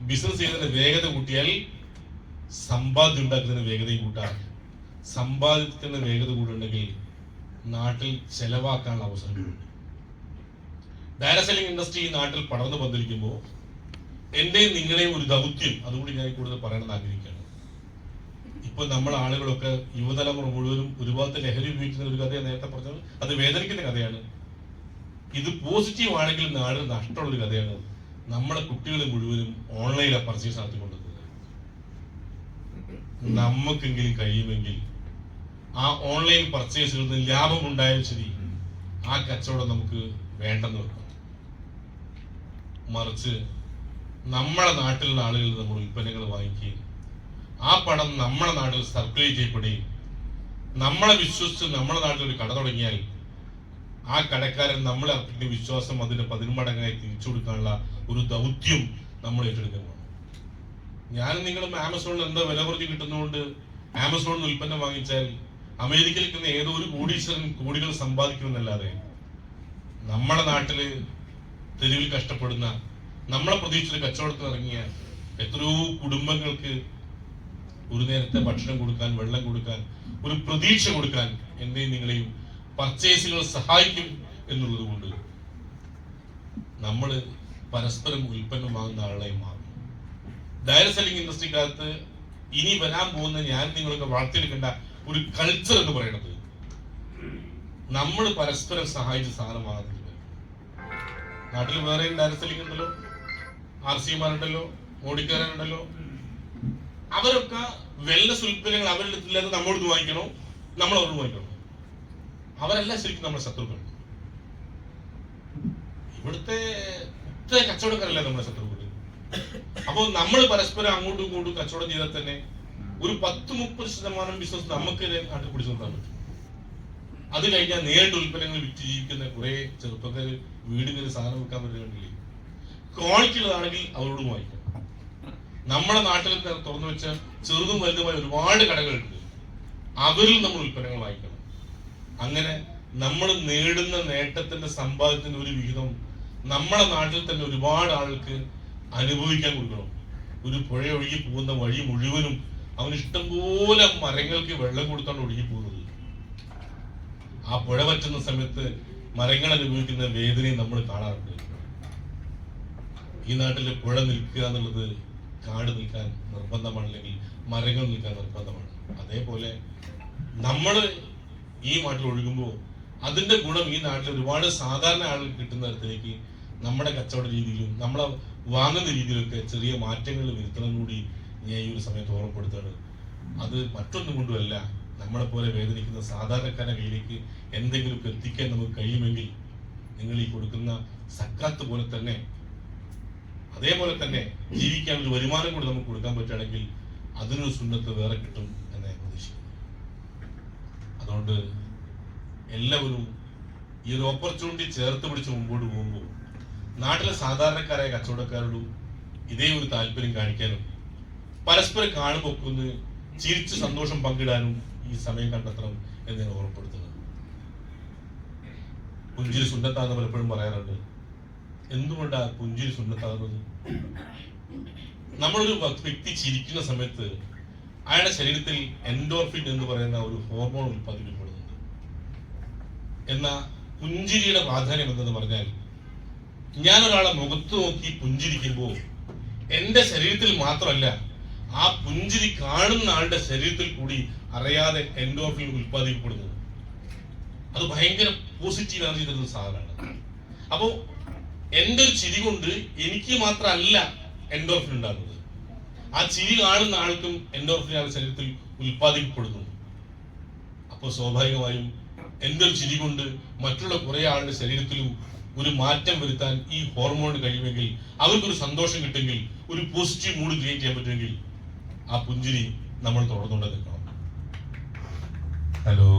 Business ചെയ്യുന്നതിന്റെ വേഗത കൂട്ടിയാൽ സമ്പാദ്യം ഉണ്ടാക്കുന്നതിന് വേഗതയും കൂട്ടാം. സമ്പാദ്യത്തിന് വേഗത കൂടുണ്ടെങ്കിൽ നാട്ടിൽ ചെലവാക്കാനുള്ള അവസരങ്ങളുണ്ട്. ഡയറക്ട് സെല്ലിംഗ് ഇൻഡസ്ട്രി ഈ നാട്ടിൽ പടർന്നു പന്തിരിക്കുമ്പോൾ എന്റെയും നിങ്ങളെയും ഒരു ദൗത്യം അതുകൂടി ഞാൻ കൂടുതൽ പറയണമെന്ന് ആഗ്രഹിക്കുകയാണ്. ഇപ്പൊ നമ്മളെ ആളുകളൊക്കെ യുവതലമുറ മുഴുവനും ഒരുപാട് ലഹരി ഉപയോഗിക്കുന്ന ഒരു കഥയാണ് നേരത്തെ പറഞ്ഞത്. അത് വേദനിക്കുന്ന കഥയാണ്. ഇത് പോസിറ്റീവ് ആണെങ്കിൽ നാടിന് നഷ്ടമുള്ളൊരു കഥയാണ്. നമ്മളെ കുട്ടികൾ മുഴുവനും ഓൺലൈനിലാണ് പർച്ചേസ് നടത്തിക്കൊണ്ടത്. നമുക്കെങ്കിലും കഴിയുമെങ്കിൽ ആ ഓൺലൈൻ പർച്ചേസുകളിൽ നിന്ന് ലാഭം ഉണ്ടായാലും ശരി, ആ കച്ചവടം നമുക്ക് വേണ്ടെന്ന് വെക്കാം. മറിച്ച് നമ്മളെ നാട്ടിലുള്ള ആളുകൾ നമ്മൾ ഉൽപ്പന്നങ്ങൾ വാങ്ങിക്കുകയും ആ പണം നമ്മളെ നാട്ടിൽ സർക്കുലേറ്റ് ചെയ്യപ്പെടുകയും നമ്മളെ വിശ്വസിച്ച് നമ്മളെ നാട്ടിൽ ഒരു കട തുടങ്ങിയാൽ ആ കടക്കാരൻ നമ്മളെ അർപ്പിക്കുന്ന വിശ്വാസം അതിന്റെ 10 മടങ്ങായി തിരിച്ചു കൊടുക്കാനുള്ള ഒരു ദൗത്യം നമ്മൾ ഏറ്റെടുക്കുന്നു. ഞാനും നിങ്ങളും ആമസോണിൽ എന്താ വില കുറച്ച് കിട്ടുന്നതുകൊണ്ട് ആമസോണിൽ നിന്ന് ഉൽപ്പന്നം വാങ്ങിച്ചാൽ അമേരിക്കയിൽ നിൽക്കുന്ന ഏതോ ഒരു കോടീശ്വരൻ കോടികൾ സമ്പാദിക്കുമെന്നല്ലാതെ നമ്മളെ നാട്ടില് തെരുവിൽ കഷ്ടപ്പെടുന്ന നമ്മളെ പ്രതീക്ഷിച്ച് കച്ചവടത്തിൽ ഇറങ്ങിയ എത്രയോ കുടുംബങ്ങൾക്ക് ഒരു നേരത്തെ ഭക്ഷണം കൊടുക്കാൻ, വെള്ളം കൊടുക്കാൻ, ഒരു പ്രതീക്ഷ കൊടുക്കാൻ എന്റെയും നിങ്ങളെയും പർച്ചേസുകൾ സഹായിക്കും എന്നുള്ളത് കൊണ്ട് നമ്മൾ പരസ്പരം ഉൽപ്പന്നം വാങ്ങുന്ന ആളായി മാറും. ഡയറക്ട് സെല്ലിംഗ് ഇൻഡസ്ട്രിക്കകത്ത് ഇനി വരാൻ പോകുന്ന ഞാൻ നിങ്ങളൊക്കെ വളർത്തിയെടുക്കേണ്ട ഒരു കൾച്ചർ എന്ന് പറയുന്നത് നമ്മൾ പരസ്പരം സഹായിച്ച് സാധനം വാങ്ങുന്നില്ല. നാട്ടിൽ വേറെ ഡയറക്ട് സെല്ലിംഗ് ഉണ്ടല്ലോ, RC-മാരുണ്ടല്ലോ, ഓടിക്കാരുണ്ടല്ലോ. അവരൊക്കെ വെൽനസ് ഉൽപ്പന്നങ്ങൾ അവരുടെ അടുത്തില്ലാതെ നമ്മളോട് വാങ്ങിക്കണോ, നമ്മൾ അവരോട് വാങ്ങിക്കണോ? അവരെല്ലാം ശരിക്കും നമ്മുടെ ശത്രുക്കൾ. ഇവിടുത്തെ കച്ചവടക്കാരല്ല നമ്മുടെ ശത്രുക്കൾ. അപ്പൊ നമ്മൾ പരസ്പരം അങ്ങോട്ടും ഇങ്ങോട്ടും കച്ചവടം ചെയ്താൽ തന്നെ ഒരു 10-30% ബിസിനസ് നമുക്ക് നാട്ടിൽ പിടിച്ചു നിർത്താൻ പറ്റും. അത് കഴിഞ്ഞാൽ നേരിട്ട് ഉൽപ്പന്നങ്ങൾ വിറ്റ് ജീവിക്കുന്ന കുറെ ചെറുപ്പക്കാർ വീടുകളിൽ സാധനം വെക്കാൻ പറ്റുന്നില്ലേ? ക്വാളിറ്റി ഉള്ളതാണെങ്കിൽ അവരോട് വാങ്ങിക്കാം. നമ്മുടെ നാട്ടിൽ തുറന്നു വെച്ച ചെറുതും വലുതുമായ ഒരുപാട് കടകളുണ്ട്. അവരിൽ നമ്മൾ ഉൽപ്പന്നങ്ങൾ വാങ്ങിക്കണം. അങ്ങനെ നമ്മൾ നേടുന്ന നേട്ടത്തിന്റെ സമ്പാദ്യത്തിന്റെ ഒരു വിഹിതം നമ്മളെ നാട്ടിൽ തന്നെ ഒരുപാട് ആൾക്ക് അനുഭവിക്കാൻ കൊടുക്കണം. ഒരു പുഴ ഒഴുകി പോകുന്ന വഴി മുഴുവനും അവന് ഇഷ്ടംപോലെ മരങ്ങൾക്ക് വെള്ളം കൊടുത്താണ് ഒഴുകി പോകുന്നത്. ആ പുഴ പറ്റുന്ന സമയത്ത് മരങ്ങൾ അനുഭവിക്കുന്ന വേദനയും നമ്മൾ കാണാറുണ്ട്. ഈ നാട്ടില് പുഴ നിൽക്കുക എന്നുള്ളത് കാട് നിൽക്കാൻ നിർബന്ധമാണ്, അല്ലെങ്കിൽ മരങ്ങൾ നിൽക്കാൻ നിർബന്ധമാണ്. അതേപോലെ നമ്മൾ ഈ നാട്ടിൽ ഒഴുകുമ്പോൾ അതിന്റെ ഗുണം ഈ നാട്ടിൽ ഒരുപാട് സാധാരണ ആളുകൾ കിട്ടുന്ന തരത്തിലേക്ക് നമ്മുടെ കച്ചവട രീതിയിലും നമ്മളെ വാങ്ങുന്ന രീതിയിലൊക്കെ ചെറിയ മാറ്റങ്ങൾ വരുത്തണം കൂടി ഞാൻ ഈ ഒരു സമയത്ത് ഓർമ്മപ്പെടുത്താണ്. അത് മറ്റൊന്നും കൊണ്ടുമല്ല, നമ്മളെ പോലെ വേദനിക്കുന്ന സാധാരണക്കാരുടെ കയ്യിലേക്ക് എന്തെങ്കിലും എത്തിക്കാൻ നമുക്ക് കഴിയുമെങ്കിൽ നിങ്ങൾ ഈ കൊടുക്കുന്ന സക്കാത്ത് പോലെ തന്നെ അതേപോലെ തന്നെ ജീവിക്കാൻ ഒരു വരുമാനം കൂടി നമുക്ക് കൊടുക്കാൻ പറ്റുകയാണെങ്കിൽ അതിനൊരു സുന്നത്ത് വേറെ കിട്ടും എന്ന് ഞാൻ പ്രതീക്ഷിക്കുന്നു. അതുകൊണ്ട് എല്ലാവരും ഈ ഒരു ഓപ്പർച്യൂണിറ്റി ചേർത്ത് പിടിച്ച് മുമ്പോട്ട് പോകുമ്പോൾ നാട്ടിലെ സാധാരണക്കാരായ കച്ചവടക്കാരോടും ഇതേ ഒരു താല്പര്യം കാണിക്കാനും പരസ്പരം കാണുമ്പോൾ ഒന്ന് ചിരിച്ച് സന്തോഷം പങ്കിടാനും ഈ സമയം കണ്ടെത്തണം എന്ന് ഞാൻ ഓർമ്മപ്പെടുത്തുന്നത്. പുഞ്ചിരി സുന്നത്താന്ന് പലപ്പോഴും പറയാറുണ്ട്. എന്തുകൊണ്ടാ പുഞ്ചിരി സുന്നത്താകുന്നത്? നമ്മളൊരു വ്യക്തി ചിരിക്കുന്ന സമയത്ത് അയാളുടെ ശരീരത്തിൽ എൻഡോർഫിൻ എന്ന് പറയുന്ന ഒരു ഹോർമോൺ ഉൽപ്പാദിപ്പിക്കപ്പെടുന്നുണ്ട്. എന്നാൽ പുഞ്ചിരിയുടെ പ്രാധാന്യം എന്തെന്ന് പറഞ്ഞാൽ, ഞാൻ ഒരാളെ മുഖത്ത് നോക്കി പുഞ്ചിരിക്കുമ്പോൾ എന്റെ ശരീരത്തിൽ മാത്രമല്ല, ആ പുഞ്ചിരി കാണുന്ന ആളുടെ ശരീരത്തിൽ കൂടി അറിയാതെ എൻഡോർഫിൻ ഉൽപ്പാദിക്കപ്പെടുന്നു. അത് ഭയങ്കര പോസിറ്റീവ് എനർജി തരുന്ന സാധനമാണ്. അപ്പോ എന്റെ ഒരു ചിരി കൊണ്ട് എനിക്ക് മാത്രമല്ല എൻഡോർഫിൻ ഉണ്ടാകുന്നത്, ആ ചിരി കാണുന്ന ആൾക്കും എൻഡോർഫിൻ ആ ശരീരത്തിൽ ഉൽപ്പാദിക്കപ്പെടുന്നു. അപ്പോൾ സ്വാഭാവികമായും എന്റെ ഒരു ചിരി കൊണ്ട് മറ്റുള്ള കുറെ ആളുടെ ശരീരത്തിലും ഒരു മാറ്റം വരുത്താൻ ഈ ഹോർമോൺ കഴിയുമെങ്കിൽ, അവർക്കൊരു സന്തോഷം കിട്ടുമെങ്കിൽ, ഒരു പോസിറ്റീവ് മൂഡ് ക്രിയേറ്റ് ചെയ്യാൻ പറ്റുമെങ്കിൽ ആ പുഞ്ചിരി നമ്മൾ തുടർന്നുകൊണ്ട് നിൽക്കണം. ഹലോ.